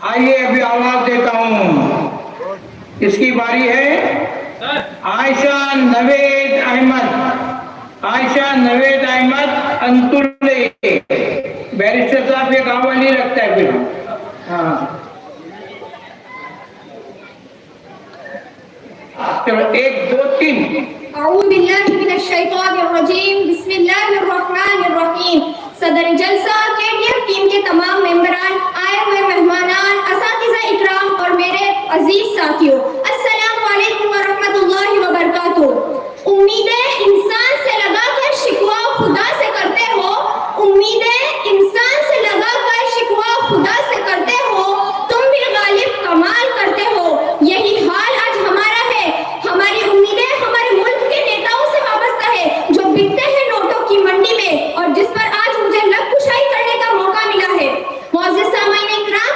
आइए अभी आवाज देता हूँ। इसकी बारी है आयशा नवेद अहमद। आयशा नवेद अहमद अंतुले। बैरिस्टर साहब ये गाँव वाली लगता है फिर। हाँ चलो 1 2 3। अऊज़ु बिल्लाहि मिनश शैतानिर रजीम, बिस्मिल्लाहिर रहमानिर रहीम। सदर जलसा केडीएफ टीम के तमाम मेंबरान, आए हुए मेहमानान, असातिज़ा इकराम और मेरे अजीज साथियों, अस्सलामु अलैकुम व रहमतुल्लाहि व बरकातुहू। उम्मीदें इंसान से लगाकर शिकवा खुदा से करते हो, उम्मीदें इंसान से लगाकर शिकवा खुदा से करते हो, तुम भी गालिब कमाल करते हो। यही हाल आज हमारा है। हमारी उम्मीदें हमारे मुल्क के नेताओं से वाबस्ता है जो बिकते हैं नोटों की मंडी में और जिस पर आज मुझे लब कुशाई करने का मौका मिला है। मुअज़्ज़िज़ सामाईन इकराम,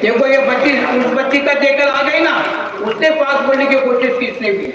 देखो ये बच्ची उस बच्ची का देखकर आ गई ना, उससे फास्ट बोलने की कोशिश की इसने भी।